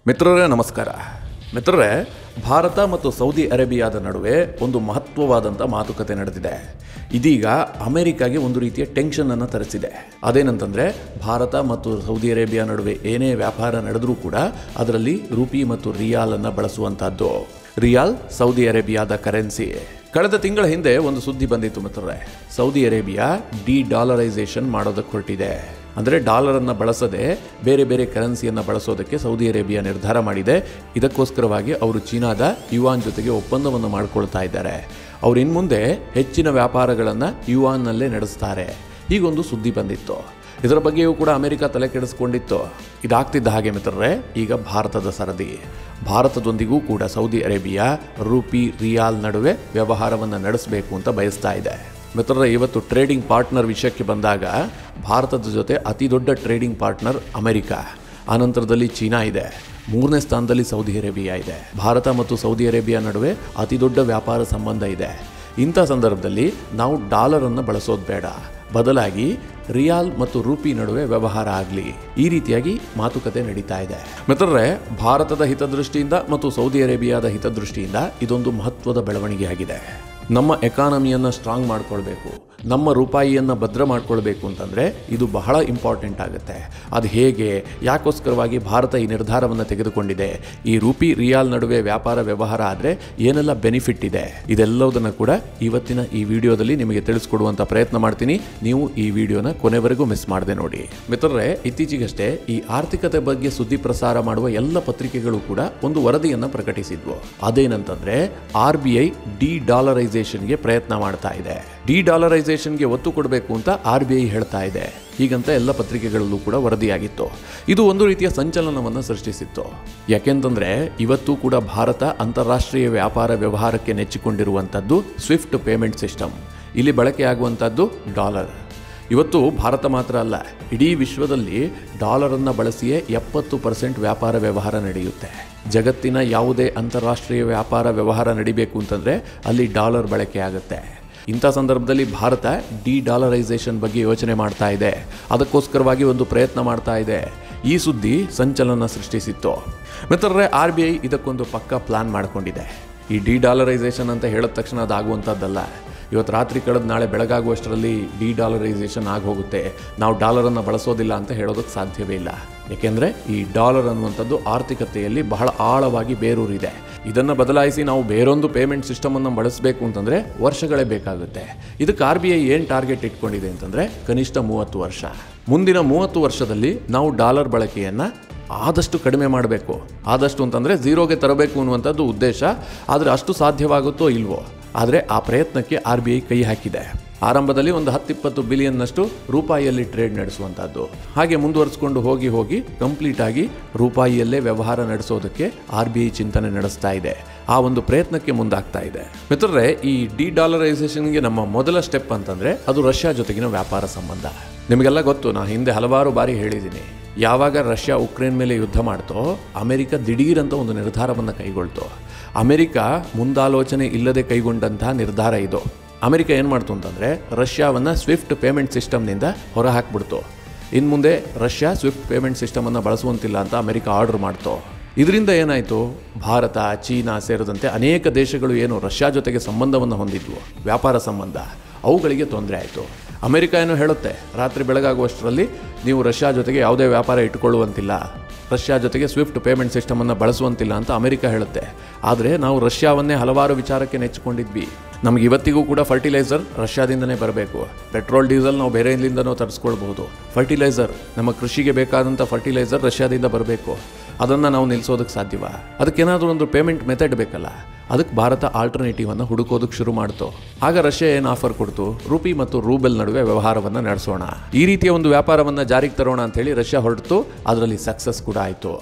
ಮಿತ್ರರೇ ನಮಸ್ಕಾರ. ಮಿತ್ರರೇ, ಭಾರತ ಮತ್ತು ಸೌದಿ ಅರೇಬಿಯಾದ ನಡುವೆ ಒಂದು ಮಹತ್ವವಾದಂಥ ಮಾತುಕತೆ ನಡೆದಿದೆ. ಇದೀಗ ಅಮೆರಿಕಾಗೆ ಒಂದು ರೀತಿಯ ಟೆನ್ಷನನ್ನು ತರಿಸಿದೆ. ಅದೇನಂತಂದರೆ, ಭಾರತ ಮತ್ತು ಸೌದಿ ಅರೇಬಿಯಾ ನಡುವೆ ಏನೇ ವ್ಯಾಪಾರ ನಡೆದರೂ ಕೂಡ ಅದರಲ್ಲಿ ರೂಪಿ ಮತ್ತು ರಿಯಾಲನ್ನು ಬಳಸುವಂಥದ್ದು. ರಿಯಾಲ್ ಸೌದಿ ಅರೇಬಿಯಾದ ಕರೆನ್ಸಿ. ಕಳೆದ ತಿಂಗಳ ಹಿಂದೆ ಒಂದು ಸುದ್ದಿ ಬಂದಿತ್ತು ಮಿತ್ರರೇ. ಸೌದಿ ಅರೇಬಿಯಾ ಡಿ-ಡಾಲರೈಸೇಷನ್ ಮಾಡೋದಕ್ಕೆ ಹೊರಟಿದೆ. ಅಂದರೆ ಡಾಲರನ್ನು ಬಳಸದೆ ಬೇರೆ ಬೇರೆ ಕರೆನ್ಸಿಯನ್ನು ಬಳಸೋದಕ್ಕೆ ಸೌದಿ ಅರೇಬಿಯಾ ನಿರ್ಧಾರ ಮಾಡಿದೆ. ಇದಕ್ಕೋಸ್ಕರವಾಗಿ ಅವರು ಚೀನಾದ ಯುವಾನ್ ಜೊತೆಗೆ ಒಪ್ಪಂದವನ್ನು ಮಾಡಿಕೊಳ್ತಾ ಇದ್ದಾರೆ. ಅವರು ಇನ್ನು ಮುಂದೆ ಹೆಚ್ಚಿನ ವ್ಯಾಪಾರಗಳನ್ನು ಯುವಾನ್ನಲ್ಲೇ ನಡೆಸ್ತಾರೆ. ಹೀಗೊಂದು ಸುದ್ದಿ ಬಂದಿತ್ತು. ಇದರ ಬಗ್ಗೆಯೂ ಕೂಡ ಅಮೆರಿಕ ತಲೆ ಕೆಡಿಸ್ಕೊಂಡಿತ್ತು. ಇದಾಗ್ತಿದ್ದ ಹಾಗೆ ಮಿತ್ರರೇ, ಈಗ ಭಾರತದ ಸರದಿ. ಭಾರತದೊಂದಿಗೂ ಕೂಡ ಸೌದಿ ಅರೇಬಿಯಾ ರೂಪಿ ರಿಯಾಲ್ ನಡುವೆ ವ್ಯವಹಾರವನ್ನು ನಡೆಸಬೇಕು ಅಂತ ಬಯಸ್ತಾ ಇದೆ. ಮಿತ್ರರೇ, ಇವತ್ತು ಟ್ರೇಡಿಂಗ್ ಪಾರ್ಟ್ನರ್ ವಿಷಯಕ್ಕೆ ಬಂದಾಗ ಭಾರತದ ಜೊತೆ ಅತಿ ದೊಡ್ಡ ಟ್ರೇಡಿಂಗ್ ಪಾರ್ಟ್ನರ್ ಅಮೆರಿಕ, ಆನಂತರದಲ್ಲಿ ಚೀನಾ ಇದೆ, ಮೂರನೇ ಸ್ಥಾನದಲ್ಲಿ ಸೌದಿ ಅರೇಬಿಯಾ ಇದೆ. ಭಾರತ ಮತ್ತು ಸೌದಿ ಅರೇಬಿಯಾ ನಡುವೆ ಅತಿ ದೊಡ್ಡ ವ್ಯಾಪಾರ ಸಂಬಂಧ ಇದೆ. ಇಂಥ ಸಂದರ್ಭದಲ್ಲಿ ನಾವು ಡಾಲರನ್ನು ಬಳಸೋದು ಬೇಡ, ಬದಲಾಗಿ ರಿಯಾಲ್ ಮತ್ತು ರೂಪಿ ನಡುವೆ ವ್ಯವಹಾರ ಆಗಲಿ, ಈ ರೀತಿಯಾಗಿ ಮಾತುಕತೆ ನಡೀತಾ ಇದೆ. ಮಿತ್ರರೇ, ಭಾರತದ ಹಿತದೃಷ್ಟಿಯಿಂದ ಮತ್ತು ಸೌದಿ ಅರೇಬಿಯಾದ ಹಿತದೃಷ್ಟಿಯಿಂದ ಇದೊಂದು ಮಹತ್ವದ ಬೆಳವಣಿಗೆಯಾಗಿದೆ. ನಮ್ಮ ಎಕಾನಮಿಯನ್ನು ಸ್ಟ್ರಾಂಗ್ ಮಾಡ್ಕೊಳ್ಬೇಕು, ನಮ್ಮ ರೂಪಾಯಿಯನ್ನು ಭದ್ರ ಮಾಡ್ಕೊಳ್ಬೇಕು ಅಂತಂದರೆ ಇದು ಬಹಳ ಇಂಪಾರ್ಟೆಂಟ್ ಆಗುತ್ತೆ. ಅದು ಹೇಗೆ, ಯಾಕೋಸ್ಕರವಾಗಿ ಭಾರತ ಈ ನಿರ್ಧಾರವನ್ನು ತೆಗೆದುಕೊಂಡಿದೆ, ಈ ರೂಪಿ ರಿಯಾಲ್ ನಡುವೆ ವ್ಯಾಪಾರ ವ್ಯವಹಾರ ಆದರೆ ಏನೆಲ್ಲ ಬೆನಿಫಿಟ್ ಇದೆ, ಇದೆಲ್ಲದನ್ನು ಕೂಡ ಇವತ್ತಿನ ಈ ವಿಡಿಯೋದಲ್ಲಿ ನಿಮಗೆ ತಿಳಿಸ್ಕೊಡುವಂಥ ಪ್ರಯತ್ನ ಮಾಡ್ತೀನಿ. ನೀವು ಈ ವಿಡಿಯೋನ ಕೊನೆವರೆಗೂ ಮಿಸ್ ಮಾಡದೆ ನೋಡಿ. ಮಿತ್ರರೇ, ಇತ್ತೀಚೆಗಷ್ಟೇ ಈ ಆರ್ಥಿಕತೆ ಬಗ್ಗೆ ಸುದ್ದಿ ಪ್ರಸಾರ ಮಾಡುವ ಎಲ್ಲ ಪತ್ರಿಕೆಗಳು ಕೂಡ ಒಂದು ವರದಿಯನ್ನು ಪ್ರಕಟಿಸಿದ್ವು. ಅದೇನಂತಂದರೆ, RBI ಡಿ-ಡಾಲರೈಸೇಷನ್ಗೆ ಪ್ರಯತ್ನ ಮಾಡ್ತಾ ಇದೆ. ಡಿ-ಡಾಲರೈಸೇಷನ್ಗೆ ಒತ್ತು ಕೊಡಬೇಕು ಅಂತ RBI ಹೇಳ್ತಾ ಇದೆ. ಹೀಗಂತ ಎಲ್ಲ ಪತ್ರಿಕೆಗಳಲ್ಲೂ ಕೂಡ ವರದಿಯಾಗಿತ್ತು. ಇದು ಒಂದು ರೀತಿಯ ಸಂಚಲನವನ್ನು ಸೃಷ್ಟಿಸಿತ್ತು. ಯಾಕೆಂತಂದರೆ, ಇವತ್ತು ಕೂಡ ಭಾರತ ಅಂತಾರಾಷ್ಟ್ರೀಯ ವ್ಯಾಪಾರ ವ್ಯವಹಾರಕ್ಕೆ ನೆಚ್ಚಿಕೊಂಡಿರುವಂಥದ್ದು ಸ್ವಿಫ್ಟ್ ಪೇಮೆಂಟ್ ಸಿಸ್ಟಮ್. ಇಲ್ಲಿ ಬಳಕೆಯಾಗುವಂಥದ್ದು ಡಾಲರ್. ಇವತ್ತು ಭಾರತ ಮಾತ್ರ ಅಲ್ಲ, ಇಡೀ ವಿಶ್ವದಲ್ಲಿ ಡಾಲರನ್ನು ಬಳಸಿಯೇ 70% ವ್ಯಾಪಾರ ವ್ಯವಹಾರ ನಡೆಯುತ್ತೆ. ಜಗತ್ತಿನ ಯಾವುದೇ ಅಂತಾರಾಷ್ಟ್ರೀಯ ವ್ಯಾಪಾರ ವ್ಯವಹಾರ ನಡಿಬೇಕು ಅಂತಂದರೆ ಅಲ್ಲಿ ಡಾಲರ್ ಬಳಕೆ ಆಗುತ್ತೆ. ಇಂಥ ಸಂದರ್ಭದಲ್ಲಿ ಭಾರತ ಡಿ-ಡಾಲರೈಸೇಷನ್ ಬಗ್ಗೆ ಯೋಚನೆ ಮಾಡ್ತಾ ಇದೆ. ಅದಕ್ಕೋಸ್ಕರವಾಗಿ ಒಂದು ಪ್ರಯತ್ನ ಮಾಡ್ತಾ ಇದೆ. ಈ ಸುದ್ದಿ ಸಂಚಲನ ಸೃಷ್ಟಿಸಿತ್ತು. ಮಿತ್ರರೇ, RBI ಇದಕ್ಕೊಂದು ಪಕ್ಕಾ ಪ್ಲಾನ್ ಮಾಡಿಕೊಂಡಿದೆ. ಈ ಡಿ-ಡಾಲರೈಸೇಷನ್ ಅಂತ ಹೇಳಿದ ತಕ್ಷಣ ಅದಾಗುವಂಥದ್ದಲ್ಲ. ಇವತ್ತು ರಾತ್ರಿ ಕಳೆದು ನಾಳೆ ಬೆಳಗಾಗುವಷ್ಟರಲ್ಲಿ ಡಿ-ಡಾಲರೈಸೇಷನ್ ಆಗಿ ಹೋಗುತ್ತೆ, ನಾವು ಡಾಲರನ್ನು ಬಳಸೋದಿಲ್ಲ ಅಂತ ಹೇಳೋದಕ್ಕೆ ಸಾಧ್ಯವೇ ಇಲ್ಲ. ಏಕೆಂದರೆ ಈ ಡಾಲರ್ ಅನ್ನುವಂಥದ್ದು ಆರ್ಥಿಕತೆಯಲ್ಲಿ ಬಹಳ ಆಳವಾಗಿ ಬೇರೂರಿದೆ. ಇದನ್ನು ಬದಲಾಯಿಸಿ ನಾವು ಬೇರೊಂದು ಪೇಮೆಂಟ್ ಸಿಸ್ಟಮನ್ನು ಬಳಸಬೇಕು ಅಂತಂದರೆ ವರ್ಷಗಳೇ ಬೇಕಾಗುತ್ತೆ. ಇದಕ್ಕೆ RBI ಏನು ಟಾರ್ಗೆಟ್ ಇಟ್ಕೊಂಡಿದೆ ಅಂತಂದರೆ ಕನಿಷ್ಠ 30 ವರ್ಷ. ಮುಂದಿನ 30 ವರ್ಷದಲ್ಲಿ ನಾವು ಡಾಲರ್ ಬಳಕೆಯನ್ನು ಆದಷ್ಟು ಕಡಿಮೆ ಮಾಡಬೇಕು. ಆದಷ್ಟು ಅಂತಂದರೆ ಝೀರೋಗೆ ತರಬೇಕು ಅನ್ನುವಂಥದ್ದು ಉದ್ದೇಶ. ಆದರೆ ಅಷ್ಟು ಸಾಧ್ಯವಾಗುತ್ತೋ ಇಲ್ವೋ, ಆದರೆ ಆ ಪ್ರಯತ್ನಕ್ಕೆ RBI ಕೈ ಹಾಕಿದೆ. ಆರಂಭದಲ್ಲಿ ಒಂದು 10-20 ಬಿಲಿಯನ್ನಷ್ಟು ರೂಪಾಯಿಯಲ್ಲಿ ಟ್ರೇಡ್ ನಡೆಸುವಂಥದ್ದು, ಹಾಗೆ ಮುಂದುವರಿಸಿಕೊಂಡು ಹೋಗಿ ಕಂಪ್ಲೀಟಾಗಿ ರೂಪಾಯಿಯಲ್ಲೇ ವ್ಯವಹಾರ ನಡೆಸೋದಕ್ಕೆ RBI ಚಿಂತನೆ ನಡೆಸ್ತಾ ಇದೆ. ಆ ಒಂದು ಪ್ರಯತ್ನಕ್ಕೆ ಮುಂದಾಗ್ತಾ ಇದೆ. ಮಿತ್ರರೇ, ಈ ಡಿ-ಡಾಲರೈಸೇಷನ್ಗೆ ನಮ್ಮ ಮೊದಲ ಸ್ಟೆಪ್ ಅಂತಂದರೆ ಅದು ರಷ್ಯಾ ಜೊತೆಗಿನ ವ್ಯಾಪಾರ ಸಂಬಂಧ. ನಿಮಗೆಲ್ಲ ಗೊತ್ತು, ನಾನು ಹಿಂದೆ ಹಲವಾರು ಬಾರಿ ಹೇಳಿದ್ದೀನಿ, ಯಾವಾಗ ರಷ್ಯಾ ಉಕ್ರೇನ್ ಮೇಲೆ ಯುದ್ಧ ಮಾಡ್ತೋ ಅಮೆರಿಕ ದಿಢೀರಂತ ಒಂದು ನಿರ್ಧಾರವನ್ನು ಕೈಗೊಳ್ತು. ಅಮೆರಿಕ ಮುಂದಾಲೋಚನೆ ಇಲ್ಲದೆ ಕೈಗೊಂಡಂಥ ನಿರ್ಧಾರ ಇದು. ಅಮೆರಿಕ ಏನು ಮಾಡ್ತು ಅಂತಂದರೆ ರಷ್ಯಾವನ್ನು ಸ್ವಿಫ್ಟ್ ಪೇಮೆಂಟ್ ಸಿಸ್ಟಮ್ನಿಂದ ಹೊರ ಹಾಕಿಬಿಡ್ತು. ಇನ್ನು ಮುಂದೆ ರಷ್ಯಾ ಸ್ವಿಫ್ಟ್ ಪೇಮೆಂಟ್ ಸಿಸ್ಟಮನ್ನು ಬಳಸುವಂತಿಲ್ಲ ಅಂತ ಅಮೆರಿಕ ಆರ್ಡರ್ ಮಾಡ್ತು. ಇದರಿಂದ ಏನಾಯಿತು, ಭಾರತ, ಚೀನಾ ಸೇರಿದಂತೆ ಅನೇಕ ದೇಶಗಳು ಏನು ರಷ್ಯಾ ಜೊತೆಗೆ ಸಂಬಂಧವನ್ನು ಹೊಂದಿದ್ವು, ವ್ಯಾಪಾರ ಸಂಬಂಧ, ಅವುಗಳಿಗೆ ತೊಂದರೆ ಆಯಿತು. ಅಮೆರಿಕ ಏನು ಹೇಳುತ್ತೆ, ರಾತ್ರಿ ಬೆಳಗಾಗುವಷ್ಟರಲ್ಲಿ ನೀವು ರಷ್ಯಾ ಜೊತೆಗೆ ಯಾವುದೇ ವ್ಯಾಪಾರ ಇಟ್ಟುಕೊಳ್ಳುವಂತಿಲ್ಲ, ರಷ್ಯಾ ಜೊತೆಗೆ ಸ್ವಿಫ್ಟ್ ಪೇಮೆಂಟ್ ಸಿಸ್ಟಮನ್ನು ಬಳಸುವಂತಿಲ್ಲ ಅಂತ ಅಮೆರಿಕ ಹೇಳುತ್ತೆ. ಆದರೆ ನಾವು ರಷ್ಯಾವನ್ನೇ ಹಲವಾರು ವಿಚಾರಕ್ಕೆ ನೆಚ್ಚಿಕೊಂಡಿದ್ವಿ. ನಮಗೆ ಇವತ್ತಿಗೂ ಕೂಡ ಫರ್ಟಿಲೈಸರ್ ರಷ್ಯಾದಿಂದನೇ ಬರಬೇಕು. ಪೆಟ್ರೋಲ್, ಡೀಸೆಲ್ ನಾವು ಬೇರೆಯಿಂದನೂ ತರಿಸ್ಕೊಳ್ಬಹುದು. ಫರ್ಟಿಲೈಸರ್, ನಮ್ಮ ಕೃಷಿಗೆ ಬೇಕಾದಂಥ ಫರ್ಟಿಲೈಸರ್ ರಷ್ಯಾದಿಂದ ಬರಬೇಕು. ಅದನ್ನು ನಾವು ನಿಲ್ಲಿಸೋದಕ್ಕೆ ಸಾಧ್ಯವ? ಅದಕ್ಕೇನಾದರೂ ಒಂದು ಪೇಮೆಂಟ್ ಮೆಥಡ್ ಬೇಕಲ್ಲ. ಅದಕ್ಕೆ ಭಾರತ ಆಲ್ಟರ್ನೇಟಿವನ್ನು ಹುಡುಕೋದಕ್ಕೆ ಶುರು ಮಾಡ್ತು. ಆಗ ರಷ್ಯಾ ಏನು ಆಫರ್ ಕೊಡ್ತು, ರೂಪಿ ಮತ್ತು ರೂಬೆಲ್ ನಡುವೆ ವ್ಯವಹಾರವನ್ನು ನಡೆಸೋಣ, ಈ ರೀತಿಯ ಒಂದು ವ್ಯಾಪಾರವನ್ನು ಜಾರಿಗೆ ತರೋಣ ಅಂತೇಳಿ ರಷ್ಯಾ ಹೊರಟಿತು. ಅದರಲ್ಲಿ ಸಕ್ಸಸ್ ಕೂಡ ಆಯಿತು.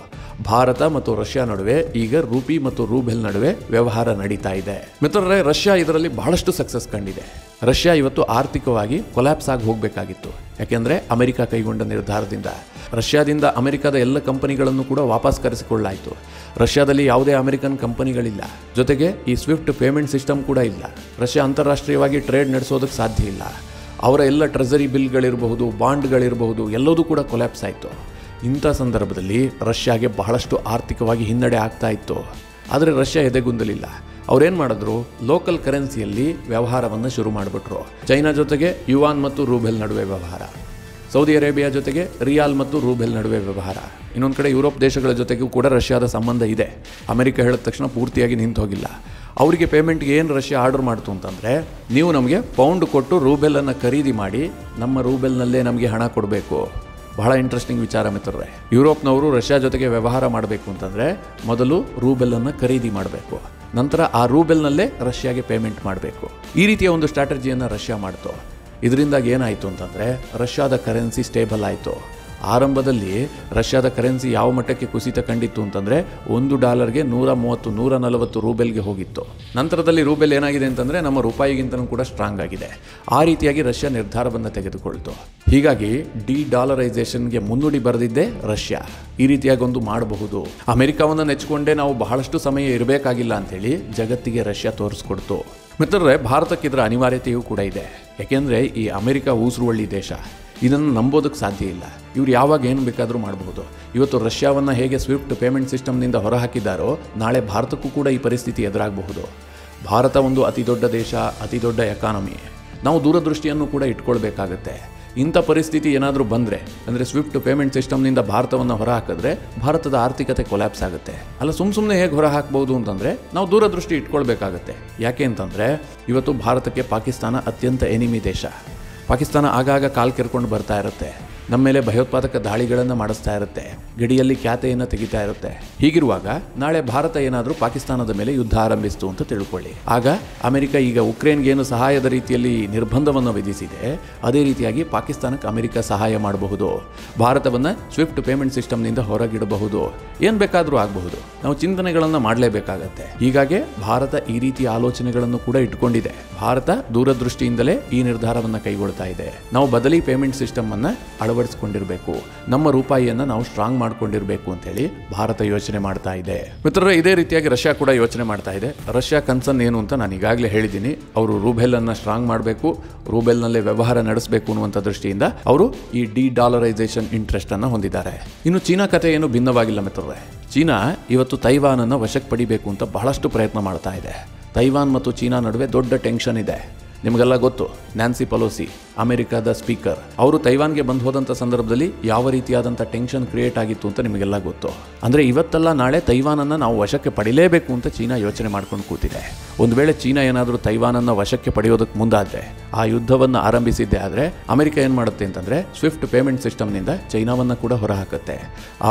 ಭಾರತ ಮತ್ತು ರಷ್ಯಾ ನಡುವೆ ಈಗ ರೂಪಿ ಮತ್ತು ರೂಬೆಲ್ ನಡುವೆ ವ್ಯವಹಾರ ನಡೀತಾ ಇದೆ. ಮಿತ್ರರೇ, ರಷ್ಯಾ ಇದರಲ್ಲಿ ಬಹಳಷ್ಟು ಸಕ್ಸಸ್ ಕಂಡಿದೆ. ರಷ್ಯಾ ಇವತ್ತು ಆರ್ಥಿಕವಾಗಿ ಕೊಲ್ಯಾಪ್ಸ್ ಆಗಿ ಹೋಗಬೇಕಾಗಿತ್ತು. ಯಾಕೆಂದರೆ ಅಮೆರಿಕ ಕೈಗೊಂಡ ನಿರ್ಧಾರದಿಂದ ರಷ್ಯಾದಿಂದ ಅಮೆರಿಕದ ಎಲ್ಲ ಕಂಪನಿಗಳನ್ನು ಕೂಡ ವಾಪಸ್ ಕರೆಸಿಕೊಳ್ಳಾಯಿತು. ರಷ್ಯಾದಲ್ಲಿ ಯಾವುದೇ ಅಮೆರಿಕನ್ ಕಂಪನಿಗಳಿಲ್ಲ. ಜೊತೆಗೆ ಈ ಸ್ವಿಫ್ಟ್ ಪೇಮೆಂಟ್ ಸಿಸ್ಟಮ್ ಕೂಡ ಇಲ್ಲ. ರಷ್ಯಾ ಅಂತಾರಾಷ್ಟ್ರೀಯವಾಗಿ ಟ್ರೇಡ್ ನಡೆಸೋದಕ್ಕೆ ಸಾಧ್ಯ ಇಲ್ಲ. ಅವರ ಎಲ್ಲ ಟ್ರೆಸರಿ ಬಿಲ್ಗಳಿರಬಹುದು, ಬಾಂಡ್ಗಳಿರಬಹುದು, ಎಲ್ಲದೂ ಕೂಡ ಕೊಲ್ಯಾಪ್ಸ್ ಆಯಿತು. ಇಂಥ ಸಂದರ್ಭದಲ್ಲಿ ರಷ್ಯಾಗೆ ಬಹಳಷ್ಟು ಆರ್ಥಿಕವಾಗಿ ಹಿನ್ನಡೆ ಆಗ್ತಾ ಇತ್ತು. ಆದರೆ ರಷ್ಯಾ ಎದೆಗುಂದಲಿಲ್ಲ. ಅವ್ರೇನು ಮಾಡಿದ್ರು, ಲೋಕಲ್ ಕರೆನ್ಸಿಯಲ್ಲಿ ವ್ಯವಹಾರವನ್ನು ಶುರು ಮಾಡಿಬಿಟ್ರು. ಚೈನಾ ಜೊತೆಗೆ ಯುವಾನ್ ಮತ್ತು ರೂಬೆಲ್ ನಡುವೆ ವ್ಯವಹಾರ, ಸೌದಿ ಅರೇಬಿಯಾ ಜೊತೆಗೆ ರಿಯಾಲ್ ಮತ್ತು ರೂಬೆಲ್ ನಡುವೆ ವ್ಯವಹಾರ. ಇನ್ನೊಂದು ಕಡೆ ಯುರೋಪ್ ದೇಶಗಳ ಜೊತೆಗೂ ಕೂಡ ರಷ್ಯಾದ ಸಂಬಂಧ ಇದೆ. ಅಮೆರಿಕ ಹೇಳಿದ ತಕ್ಷಣ ಪೂರ್ತಿಯಾಗಿ ನಿಂತು ಹೋಗಿಲ್ಲ. ಅವರಿಗೆ ಪೇಮೆಂಟ್ಗೆ ಏನು ರಷ್ಯಾ ಆರ್ಡರ್ ಮಾಡ್ತು ಅಂತಂದರೆ, ನೀವು ನಮಗೆ ಪೌಂಡ್ ಕೊಟ್ಟು ರೂಬೆಲನ್ನು ಖರೀದಿ ಮಾಡಿ ನಮ್ಮ ರೂಬೆಲ್ನಲ್ಲೇ ನಮಗೆ ಹಣ ಕೊಡಬೇಕು. ಬಹಳ ಇಂಟ್ರೆಸ್ಟಿಂಗ್ ವಿಚಾರ ಮಿತ್ರರೇ. ಯುರೋಪ್ನವರು ರಷ್ಯಾ ಜೊತೆಗೆ ವ್ಯವಹಾರ ಮಾಡಬೇಕು ಅಂತಂದರೆ ಮೊದಲು ರೂಬೆಲನ್ನು ಖರೀದಿ ಮಾಡಬೇಕು, ನಂತರ ಆ ರೂಬೆಲ್ನಲ್ಲೇ ರಷ್ಯಾಗೆ ಪೇಮೆಂಟ್ ಮಾಡಬೇಕು. ಈ ರೀತಿಯ ಒಂದು ಸ್ಟ್ರಾಟಜಿಯನ್ನು ರಷ್ಯಾ ಮಾಡ್ತು. ಇದರಿಂದಾಗಿ ಏನಾಯಿತು ಅಂತಂದರೆ ರಷ್ಯಾದ ಕರೆನ್ಸಿ ಸ್ಟೇಬಲ್ ಆಯಿತು. ಆರಂಭದಲ್ಲಿ ರಷ್ಯಾದ ಕರೆನ್ಸಿ ಯಾವ ಮಟ್ಟಕ್ಕೆ ಕುಸಿತ ಕಂಡಿತ್ತು ಅಂತಂದರೆ $1ಗೆ 130-140 ರೂಬೆಲ್ಗೆ ಹೋಗಿತ್ತು. ನಂತರದಲ್ಲಿ ರೂಬೆಲ್ ಏನಾಗಿದೆ ಅಂತಂದರೆ ನಮ್ಮ ರೂಪಾಯಿಗಿಂತಲೂ ಕೂಡ ಸ್ಟ್ರಾಂಗ್ ಆಗಿದೆ. ಆ ರೀತಿಯಾಗಿ ರಷ್ಯಾ ನಿರ್ಧಾರವನ್ನು ತೆಗೆದುಕೊಳ್ತು. ಹೀಗಾಗಿ ಡಿ-ಡಾಲರೈಸೇಷನ್ಗೆ ಮುನ್ನುಡಿ ಬರೆದಿದ್ದೇ ರಷ್ಯಾ. ಈ ರೀತಿಯಾಗಿ ಒಂದು ಮಾಡಬಹುದು. ಅಮೆರಿಕವನ್ನು ನೆಚ್ಚಿಕೊಂಡೇ ನಾವು ಬಹಳಷ್ಟು ಸಮಯ ಇರಬೇಕಾಗಿಲ್ಲ ಅಂಥೇಳಿ ಜಗತ್ತಿಗೆ ರಷ್ಯಾ ತೋರಿಸ್ಕೊಡ್ತು. ಮಿತ್ರರೇ, ಭಾರತಕ್ಕೆ ಇದರ ಅನಿವಾರ್ಯತೆಯೂ ಕೂಡ ಇದೆ. ಯಾಕೆಂದರೆ ಈ ಅಮೆರಿಕ ಊಸುರುವಳ್ಳಿ ದೇಶ, ಇದನ್ನು ನಂಬೋದಕ್ಕೆ ಸಾಧ್ಯ ಇಲ್ಲ. ಇವ್ರು ಯಾವಾಗ ಏನು ಬೇಕಾದರೂ ಮಾಡಬಹುದು. ಇವತ್ತು ರಷ್ಯಾವನ್ನು ಹೇಗೆ ಸ್ವಿಫ್ಟ್ ಪೇಮೆಂಟ್ ಸಿಸ್ಟಮ್ನಿಂದ ಹೊರಹಾಕಿದ್ದಾರೋ ನಾಳೆ ಭಾರತಕ್ಕೂ ಕೂಡ ಈ ಪರಿಸ್ಥಿತಿ ಎದುರಾಗಬಹುದು. ಭಾರತ ಒಂದು ಅತಿ ದೊಡ್ಡ ದೇಶ, ಅತಿ ದೊಡ್ಡ ಎಕಾನಮಿ. ನಾವು ದೂರದೃಷ್ಟಿಯನ್ನು ಕೂಡ ಇಟ್ಕೊಳ್ಬೇಕಾಗತ್ತೆ. ಇಂಥ ಪರಿಸ್ಥಿತಿ ಏನಾದರೂ ಬಂದರೆ, ಅಂದರೆ ಸ್ವಿಫ್ಟ್ ಪೇಮೆಂಟ್ ಸಿಸ್ಟಮ್ನಿಂದ ಭಾರತವನ್ನು ಹೊರಹಾಕಿದ್ರೆ ಭಾರತದ ಆರ್ಥಿಕತೆ ಕೊಲ್ಯಾಪ್ಸ್ ಆಗುತ್ತೆ. ಅಲ್ಲ, ಸುಮ್ಮನೆ ಹೇಗೆ ಹೊರ ಹಾಕ್ಬೋದು ಅಂತಂದರೆ ನಾವು ದೂರದೃಷ್ಟಿ ಇಟ್ಕೊಳ್ಬೇಕಾಗತ್ತೆ. ಯಾಕೆ ಅಂತಂದರೆ ಇವತ್ತು ಭಾರತಕ್ಕೆ ಪಾಕಿಸ್ತಾನ ಅತ್ಯಂತ ಎನಿಮಿ ದೇಶ. ಪಾಕಿಸ್ತಾನ ಆಗಾಗ ಕಾಲು ಕೆರ್ಕೊಂಡು ಬರ್ತಾ ಇರುತ್ತೆ, ನಮ್ಮ ಮೇಲೆ ಭಯೋತ್ಪಾದಕ ದಾಳಿಗಳನ್ನು ಮಾಡಿಸ್ತಾ ಇರುತ್ತೆ, ಗಡಿಯಲ್ಲಿ ಖ್ಯಾತೆಯನ್ನು ತೆಗಿತಾ ಇರುತ್ತೆ. ಹೀಗಿರುವಾಗ ನಾಳೆ ಭಾರತ ಏನಾದರೂ ಪಾಕಿಸ್ತಾನದ ಮೇಲೆ ಯುದ್ಧ ಆರಂಭಿಸ್ತು ಅಂತ ತಿಳ್ಕೊಳ್ಳಿ. ಆಗ ಅಮೆರಿಕ ಈಗ ಉಕ್ರೇನ್ಗೆ ಏನು ಸಹಾಯದ ರೀತಿಯಲ್ಲಿ ನಿರ್ಬಂಧವನ್ನು ವಿಧಿಸಿದೆ, ಅದೇ ರೀತಿಯಾಗಿ ಪಾಕಿಸ್ತಾನಕ್ಕೆ ಅಮೆರಿಕ ಸಹಾಯ ಮಾಡಬಹುದು. ಭಾರತವನ್ನು ಸ್ವಿಫ್ಟ್ ಪೇಮೆಂಟ್ ಸಿಸ್ಟಮ್ನಿಂದ ಹೊರಗಿಡಬಹುದು. ಏನು ಬೇಕಾದರೂ ಆಗಬಹುದು. ನಾವು ಚಿಂತನೆಗಳನ್ನು ಮಾಡಲೇಬೇಕಾಗತ್ತೆ. ಹೀಗಾಗಿ ಭಾರತ ಈ ರೀತಿಯ ಆಲೋಚನೆಗಳನ್ನು ಕೂಡ ಇಟ್ಕೊಂಡಿದೆ. ಭಾರತ ದೂರದೃಷ್ಟಿಯಿಂದಲೇ ಈ ನಿರ್ಧಾರವನ್ನು ಕೈಗೊಳ್ತಾ ಇದೆ. ನಾವು ಬದಲಿ ಪೇಮೆಂಟ್ ಸಿಸ್ಟಮ್ ಅನ್ನು ಅಳವಡಿಸಿಕೊಂಡಿರಬೇಕು, ನಮ್ಮ ರೂಪಾಯಿಯನ್ನು ನಾವು ಸ್ಟ್ರಾಂಗ್ ಮಾಡ್ಕೊಂಡಿರಬೇಕು ಅಂತೇಳಿ ಭಾರತ ಯೋಚನೆ ಮಾಡ್ತಾ ಇದೆ. ಮಿತ್ರರೇ, ಇದೇ ರೀತಿಯಾಗಿ ರಷ್ಯಾ ಕೂಡ ಯೋಚನೆ ಮಾಡ್ತಾ ಇದೆ. ರಷ್ಯಾ ಕನ್ಸರ್ನ್ ಏನು ಅಂತ ನಾನು ಈಗಾಗಲೇ ಹೇಳಿದ್ದೀನಿ. ಅವರು ರೂಬೆಲನ್ನು ಸ್ಟ್ರಾಂಗ್ ಮಾಡಬೇಕು, ರೂಬೆಲ್ನಲ್ಲೇ ವ್ಯವಹಾರ ನಡೆಸಬೇಕು ಅನ್ನುವಂಥ ದೃಷ್ಟಿಯಿಂದ ಅವರು ಈ ಡಿ-ಡಾಲರೈಸೇಷನ್ ಇಂಟ್ರೆಸ್ಟ್ ಅನ್ನು ಹೊಂದಿದ್ದಾರೆ. ಇನ್ನು ಚೀನಾ ಕಥೆ ಏನು ಭಿನ್ನವಾಗಿಲ್ಲ ಮಿತ್ರರೇ. ಚೀನಾ ಇವತ್ತು ತೈವಾನನ್ನು ವಶಕ್ಕೆ ಪಡಿಬೇಕು ಅಂತ ಬಹಳಷ್ಟು ಪ್ರಯತ್ನ ಮಾಡ್ತಾ ಇದೆ. ತೈವಾನ್ ಮತ್ತು ಚೀನಾ ನಡುವೆ ದೊಡ್ಡ ಟೆನ್ಷನ್ ಇದೆ. ನಿಮಗೆಲ್ಲ ಗೊತ್ತು, ನ್ಯಾನ್ಸಿ ಪೆಲೋಸಿ ಅಮೆರಿಕದ ಸ್ಪೀಕರ್, ಅವರು ತೈವಾನ್ಗೆ ಬಂದು ಹೋದಂಥ ಸಂದರ್ಭದಲ್ಲಿ ಯಾವ ರೀತಿಯಾದಂಥ ಟೆನ್ಷನ್ ಕ್ರಿಯೇಟ್ ಆಗಿತ್ತು ಅಂತ ನಿಮಗೆಲ್ಲ ಗೊತ್ತು. ಅಂದರೆ ಇವತ್ತಲ್ಲ ನಾಳೆ ತೈವಾನನ್ನು ನಾವು ವಶಕ್ಕೆ ಪಡಿಲೇಬೇಕು ಅಂತ ಚೀನಾ ಯೋಚನೆ ಮಾಡ್ಕೊಂಡು ಕೂತಿದೆ. ಒಂದು ವೇಳೆ ಚೀನಾ ಏನಾದರೂ ತೈವಾನನ್ನು ವಶಕ್ಕೆ ಪಡೆಯೋದಕ್ಕೆ ಮುಂದಾದರೆ, ಆ ಯುದ್ಧವನ್ನು ಆರಂಭಿಸಿದ್ದೆ ಆದರೆ ಅಮೆರಿಕ ಏನು ಮಾಡುತ್ತೆ ಅಂತಂದರೆ ಸ್ವಿಫ್ಟ್ ಪೇಮೆಂಟ್ ಸಿಸ್ಟಮ್ನಿಂದ ಚೈನಾವನ್ನು ಕೂಡ ಹೊರಹಾಕುತ್ತೆ.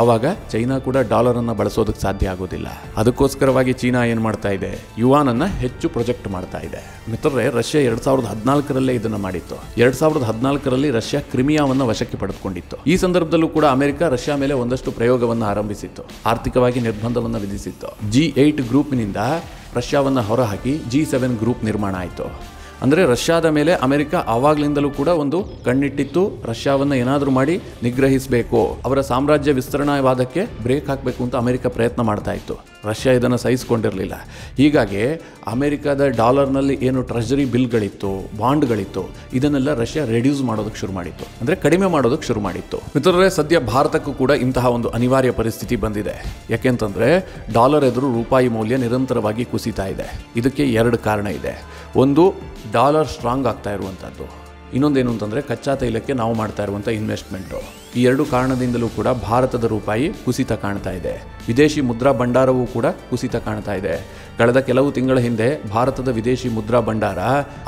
ಆವಾಗ ಚೈನಾ ಕೂಡ ಡಾಲರನ್ನು ಬಳಸೋದಕ್ಕೆ ಸಾಧ್ಯ ಆಗೋದಿಲ್ಲ. ಅದಕ್ಕೋಸ್ಕರವಾಗಿ ಚೀನಾ ಏನು ಮಾಡ್ತಾ ಇದೆ, ಯುವಾನನ್ನು ಹೆಚ್ಚು ಪ್ರೊಜೆಕ್ಟ್ ಮಾಡ್ತಾ ಇದೆ. ಮಿತ್ರರೇ, ರಷ್ಯಾ 2014ರಲ್ಲೇ ಇದನ್ನು ಮಾಡಿತ್ತು. 2014ರಲ್ಲಿ ರಷ್ಯಾ ಕ್ರಿಮಿಯಾವನ್ನು ವಶಕ್ಕೆ ಪಡೆದುಕೊಂಡಿತ್ತು. ಈ ಸಂದರ್ಭದಲ್ಲೂ ಕೂಡ ಅಮೆರಿಕ ರಷ್ಯಾ ಮೇಲೆ ಒಂದಷ್ಟು ಪ್ರಯೋಗವನ್ನು ಆರಂಭಿಸಿತ್ತು, ಆರ್ಥಿಕವಾಗಿ ನಿರ್ಬಂಧವನ್ನು ವಿಧಿಸಿತ್ತು. G8 ಗ್ರೂಪ್ನಿಂದ ರಷ್ಯಾವನ್ನು ಹೊರಹಾಕಿ G7 ಗ್ರೂಪ್ ನಿರ್ಮಾಣ ಆಯಿತು. ಅಂದರೆ ರಷ್ಯಾದ ಮೇಲೆ ಅಮೆರಿಕ ಆವಾಗಲಿಂದಲೂ ಕೂಡ ಒಂದು ಕಣ್ಣಿಟ್ಟಿತ್ತು. ರಷ್ಯಾವನ್ನು ಏನಾದರೂ ಮಾಡಿ ನಿಗ್ರಹಿಸಬೇಕು, ಅವರ ಸಾಮ್ರಾಜ್ಯ ವಿಸ್ತರಣಾವಾದಕ್ಕೆ ಬ್ರೇಕ್ ಹಾಕಬೇಕು ಅಂತ ಅಮೆರಿಕ ಪ್ರಯತ್ನ ಮಾಡ್ತಾ ಇತ್ತು. ರಷ್ಯಾ ಇದನ್ನು ಸಹಿಸಿಕೊಂಡಿರಲಿಲ್ಲ. ಹೀಗಾಗಿ ಅಮೆರಿಕದ ಡಾಲರ್ನಲ್ಲಿ ಏನು ಟ್ರೆಜರಿ ಬಿಲ್ಗಳಿತ್ತು, ಬಾಂಡ್ಗಳಿತ್ತು, ಇದನ್ನೆಲ್ಲ ರಷ್ಯಾ ರೆಡ್ಯೂಸ್ ಮಾಡೋದಕ್ಕೆ ಶುರು ಮಾಡಿತ್ತು, ಅಂದರೆ ಕಡಿಮೆ ಮಾಡೋದಕ್ಕೆ ಶುರು ಮಾಡಿತ್ತು. ಮಿತ್ರರೇ, ಸದ್ಯ ಭಾರತಕ್ಕೂ ಕೂಡ ಇಂತಹ ಒಂದು ಅನಿವಾರ್ಯ ಪರಿಸ್ಥಿತಿ ಬಂದಿದೆ. ಯಾಕೆಂತಂದರೆ ಡಾಲರ್ ಎದುರು ರೂಪಾಯಿ ಮೌಲ್ಯ ನಿರಂತರವಾಗಿ ಕುಸಿತಾ ಇದೆ. ಇದಕ್ಕೆ 2 ಕಾರಣ ಇದೆ. ಒಂದು, ಡಾಲರ್ ಸ್ಟ್ರಾಂಗ್ ಆಗ್ತಾ ಇರುವಂಥದ್ದು. ಇನ್ನೊಂದೇನು ಅಂತಂದರೆ ಕಚ್ಚಾ ತೈಲಕ್ಕೆ ನಾವು ಮಾಡ್ತಾ ಇರುವಂಥ ಇನ್ವೆಸ್ಟ್ಮೆಂಟು. ಈ 2 ಕಾರಣದಿಂದಲೂ ಕೂಡ ಭಾರತದ ರೂಪಾಯಿ ಕುಸಿತ ಕಾಣ್ತಾ ಇದೆ. ವಿದೇಶಿ ಮುದ್ರಾ ಭಂಡಾರವೂ ಕೂಡ ಕುಸಿತ ಕಾಣ್ತಾ ಇದೆ. ಕಳೆದ ಕೆಲವು ತಿಂಗಳ ಹಿಂದೆ ಭಾರತದ ವಿದೇಶಿ ಮುದ್ರಾ ಭಂಡಾರ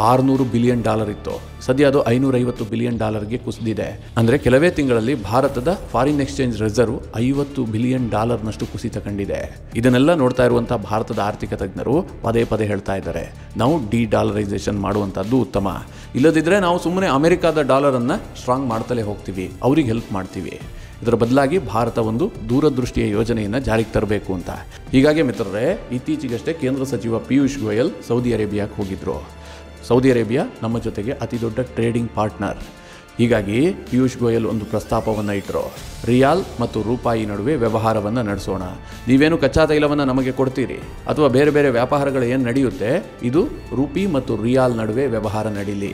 $600 ಬಿಲಿಯನ್ ಇತ್ತು. ಸದ್ಯ ಅದು $550 ಬಿಲಿಯನ್ ಕುಸಿದಿದೆ. ಅಂದರೆ ಕೆಲವೇ ತಿಂಗಳಲ್ಲಿ ಭಾರತದ ಫಾರಿನ್ ಎಕ್ಸ್ಚೇಂಜ್ ರಿಸರ್ವ್ $50 ಬಿಲಿಯನ್ ಕುಸಿತ ಕಂಡಿದೆ. ಇದನ್ನೆಲ್ಲ ನೋಡ್ತಾ ಇರುವಂಥ ಭಾರತದ ಆರ್ಥಿಕ ತಜ್ಞರು ಪದೇ ಪದೇ ಹೇಳ್ತಾ ಇದ್ದಾರೆ, ನಾವು ಡಿ-ಡಾಲರೈಸೇಷನ್ ಮಾಡುವಂಥದ್ದು ಉತ್ತಮ. ಇಲ್ಲದಿದ್ದರೆ ನಾವು ಸುಮ್ಮನೆ ಅಮೆರಿಕದ ಡಾಲರನ್ನು ಸ್ಟ್ರಾಂಗ್ ಮಾಡ್ತಲೇ ಹೋಗ್ತೀವಿ, ಅವ್ರಿಗೆ ಹೆಲ್ಪ್ ಮಾಡ್ತೀವಿ. ಇದರ ಬದಲಾಗಿ ಭಾರತ ಒಂದು ದೂರದೃಷ್ಟಿಯ ಯೋಜನೆಯನ್ನು ಜಾರಿಗೆ ತರಬೇಕು ಅಂತ. ಹೀಗಾಗಿ ಮಿತ್ರರೇ, ಇತ್ತೀಚೆಗಷ್ಟೇ ಕೇಂದ್ರ ಸಚಿವ ಪಿಯೂಷ್ ಗೋಯಲ್ ಸೌದಿ ಅರೇಬಿಯಾಕ್ಕೆ ಹೋಗಿದ್ರು. ಸೌದಿ ಅರೇಬಿಯಾ ನಮ್ಮ ಜೊತೆಗೆ ಅತಿ ದೊಡ್ಡ ಟ್ರೇಡಿಂಗ್ ಪಾರ್ಟ್ನರ್. ಹೀಗಾಗಿ ಪಿಯೂಷ್ ಗೋಯಲ್ ಒಂದು ಪ್ರಸ್ತಾಪವನ್ನು ಇಟ್ಟರು. ರಿಯಾಲ್ ಮತ್ತು ರೂಪಾಯಿ ನಡುವೆ ವ್ಯವಹಾರವನ್ನು ನಡೆಸೋಣ. ನೀವೇನು ಕಚ್ಚಾ ತೈಲವನ್ನು ನಮಗೆ ಕೊಡ್ತೀರಿ ಅಥವಾ ಬೇರೆ ಬೇರೆ ವ್ಯಾಪಾರಗಳು ಏನು ನಡೆಯುತ್ತೆ, ಇದು ರೂಪಿ ಮತ್ತು ರಿಯಾಲ್ ನಡುವೆ ವ್ಯವಹಾರ ನಡೀಲಿ.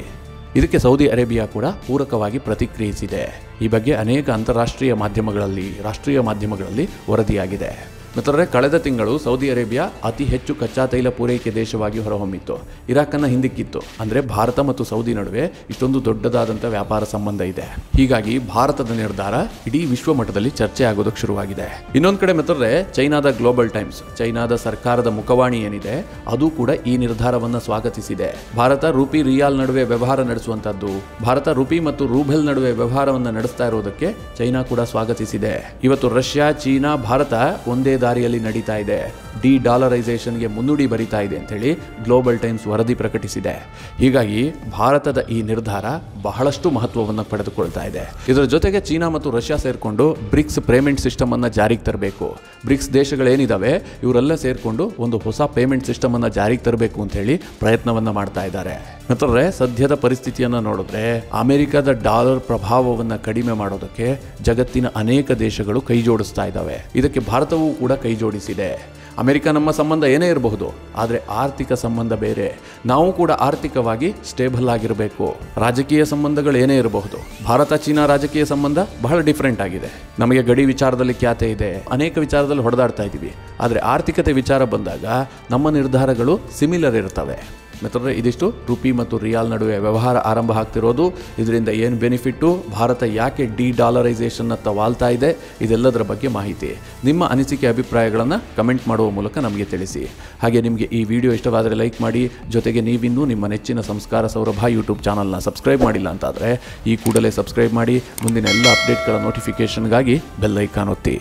ಇದಕ್ಕೆ ಸೌದಿ ಅರೇಬಿಯಾ ಕೂಡ ಪೂರಕವಾಗಿ ಪ್ರತಿಕ್ರಿಯಿಸಿದೆ. ಈ ಬಗ್ಗೆ ಅನೇಕ ಅಂತಾರಾಷ್ಟ್ರೀಯ ಮಾಧ್ಯಮಗಳಲ್ಲಿ, ರಾಷ್ಟ್ರೀಯ ಮಾಧ್ಯಮಗಳಲ್ಲಿ ವರದಿಯಾಗಿದೆ. ಮಿತ್ರರೇ, ಕಳೆದ ತಿಂಗಳು ಸೌದಿ ಅರೇಬಿಯಾ ಅತಿ ಹೆಚ್ಚು ಕಚ್ಚಾ ತೈಲ ಪೂರೈಕೆ ದೇಶವಾಗಿ ಹೊರಹೊಮ್ಮಿತ್ತು. ಇರಾಕನ್ನು ಹಿಂದಿಕ್ಕಿತ್ತು. ಅಂದರೆ ಭಾರತ ಮತ್ತು ಸೌದಿ ನಡುವೆ ಇಷ್ಟೊಂದು ದೊಡ್ಡದಾದಂಥ ವ್ಯಾಪಾರ ಸಂಬಂಧ ಇದೆ. ಹೀಗಾಗಿ ಭಾರತದ ನಿರ್ಧಾರ ಇಡೀ ವಿಶ್ವ ಮಟ್ಟದಲ್ಲಿ ಚರ್ಚೆ ಆಗೋದಕ್ಕೆ ಶುರುವಾಗಿದೆ. ಇನ್ನೊಂದು ಕಡೆ ಮಿತ್ರರೇ, ಚೈನಾದ ಗ್ಲೋಬಲ್ ಟೈಮ್ಸ್, ಚೈನಾದ ಸರ್ಕಾರದ ಮುಖವಾಣಿ ಏನಿದೆ ಅದು ಕೂಡ ಈ ನಿರ್ಧಾರವನ್ನು ಸ್ವಾಗತಿಸಿದೆ. ಭಾರತ ರೂಪಿ ರಿಯಾಲ್ ನಡುವೆ ವ್ಯವಹಾರ ನಡೆಸುವಂತದ್ದು, ಭಾರತ ರೂಪಿ ಮತ್ತು ರೂಬೆಲ್ ನಡುವೆ ವ್ಯವಹಾರವನ್ನು ನಡೆಸ್ತಾ ಇರೋದಕ್ಕೆ ಚೈನಾ ಕೂಡ ಸ್ವಾಗತಿಸಿದೆ. ಇವತ್ತು ರಷ್ಯಾ, ಚೀನಾ, ಭಾರತ ಒಂದೇ ದಾರಿಯಲ್ಲಿ ನಡೀತಾ ಇದೆ, ಡಿ-ಡಾಲರೈಸೇಷನ್ಗೆ ಮುನ್ನುಡಿ ಬರಿತಾ ಇದೆ ಅಂತೇಳಿ ಗ್ಲೋಬಲ್ ಟೈಮ್ಸ್ ವರದಿ ಪ್ರಕಟಿಸಿದೆ. ಹೀಗಾಗಿ ಭಾರತದ ಈ ನಿರ್ಧಾರ ಬಹಳಷ್ಟು ಮಹತ್ವವನ್ನು ಪಡೆದುಕೊಳ್ತಾ ಇದೆ. ಇದರ ಜೊತೆಗೆ ಚೀನಾ ಮತ್ತು ರಷ್ಯಾ ಸೇರಿಕೊಂಡು ಬ್ರಿಕ್ಸ್ ಪೇಮೆಂಟ್ ಸಿಸ್ಟಮ್ ಅನ್ನು ಜಾರಿಗೆ ತರಬೇಕು. ಬ್ರಿಕ್ಸ್ ದೇಶಗಳೇನಿದಾವೆ ಇವರೆಲ್ಲ ಸೇರಿಕೊಂಡು ಒಂದು ಹೊಸ ಪೇಮೆಂಟ್ ಸಿಸ್ಟಮ್ ಅನ್ನು ಜಾರಿಗೆ ತರಬೇಕು ಅಂತ ಹೇಳಿ ಪ್ರಯತ್ನವನ್ನ ಮಾಡ್ತಾ ಇದ್ದಾರೆ. ಮಿತ್ರರೇ, ಸದ್ಯದ ಪರಿಸ್ಥಿತಿಯನ್ನು ನೋಡಿದ್ರೆ ಅಮೆರಿಕದ ಡಾಲರ್ ಪ್ರಭಾವವನ್ನು ಕಡಿಮೆ ಮಾಡೋದಕ್ಕೆ ಜಗತ್ತಿನ ಅನೇಕ ದೇಶಗಳು ಕೈ ಜೋಡಿಸ್ತಾ ಇದ್ದಾವೆ. ಇದಕ್ಕೆ ಭಾರತವೂ ಕೂಡ ಕೈ ಜೋಡಿಸಿದೆ. ಅಮೆರಿಕ ನಮ್ಮ ಸಂಬಂಧ ಏನೇ ಇರಬಹುದು, ಆದರೆ ಆರ್ಥಿಕ ಸಂಬಂಧ ಬೇರೆ. ನಾವು ಕೂಡ ಆರ್ಥಿಕವಾಗಿ ಸ್ಟೇಬಲ್ ಆಗಿರಬೇಕು. ರಾಜಕೀಯ ಸಂಬಂಧಗಳು ಏನೇ ಇರಬಹುದು, ಭಾರತ ಚೀನಾ ರಾಜಕೀಯ ಸಂಬಂಧ ಬಹಳ ಡಿಫ್ರೆಂಟ್ ಆಗಿದೆ. ನಮಗೆ ಗಡಿ ವಿಚಾರದಲ್ಲಿ ಖ್ಯಾತೆ ಇದೆ, ಅನೇಕ ವಿಚಾರದಲ್ಲಿ ಹೊಡೆದಾಡ್ತಾ ಇದ್ದೀವಿ. ಆದರೆ ಆರ್ಥಿಕತೆ ವಿಚಾರ ಬಂದಾಗ ನಮ್ಮ ನಿರ್ಧಾರಗಳು ಸಿಮಿಲರ್ ಇರ್ತವೆ. ಮಿತ್ರರೇ, ಇದಿಷ್ಟು ರುಪಿ ಮತ್ತು ರಿಯಾಲ್ ನಡುವೆ ವ್ಯವಹಾರ ಆರಂಭ ಆಗ್ತಿರೋದು, ಇದರಿಂದ ಏನು ಬೆನಿಫಿಟ್ಟು, ಭಾರತ ಯಾಕೆ ಡಿ-ಡಾಲರೈಸೇಷನ್ ಅತ್ತ ವಾಲ್ತಾ ಇದೆ, ಇದೆಲ್ಲದರ ಬಗ್ಗೆ ಮಾಹಿತಿ. ನಿಮ್ಮ ಅನಿಸಿಕೆ ಅಭಿಪ್ರಾಯಗಳನ್ನು ಕಮೆಂಟ್ ಮಾಡುವ ಮೂಲಕ ನಮಗೆ ತಿಳಿಸಿ. ಹಾಗೆ ನಿಮಗೆ ಈ ವಿಡಿಯೋ ಇಷ್ಟವಾದರೆ ಲೈಕ್ ಮಾಡಿ. ಜೊತೆಗೆ ನೀವಿನ್ನೂ ನಿಮ್ಮ ನೆಚ್ಚಿನ ಸಂಸ್ಕಾರ ಸೌರಭ ಯೂಟ್ಯೂಬ್ ಚಾನಲ್ನ ಸಬ್ಸ್ಕ್ರೈಬ್ ಮಾಡಿಲ್ಲ ಅಂತಾದರೆ ಈ ಕೂಡಲೇ ಸಬ್ಸ್ಕ್ರೈಬ್ ಮಾಡಿ. ಮುಂದಿನ ಎಲ್ಲ ಅಪ್ಡೇಟ್ಗಳ ನೋಟಿಫಿಕೇಷನ್ಗಾಗಿ ಬೆಲ್ ಐಕಾನ್ ಒತ್ತಿ.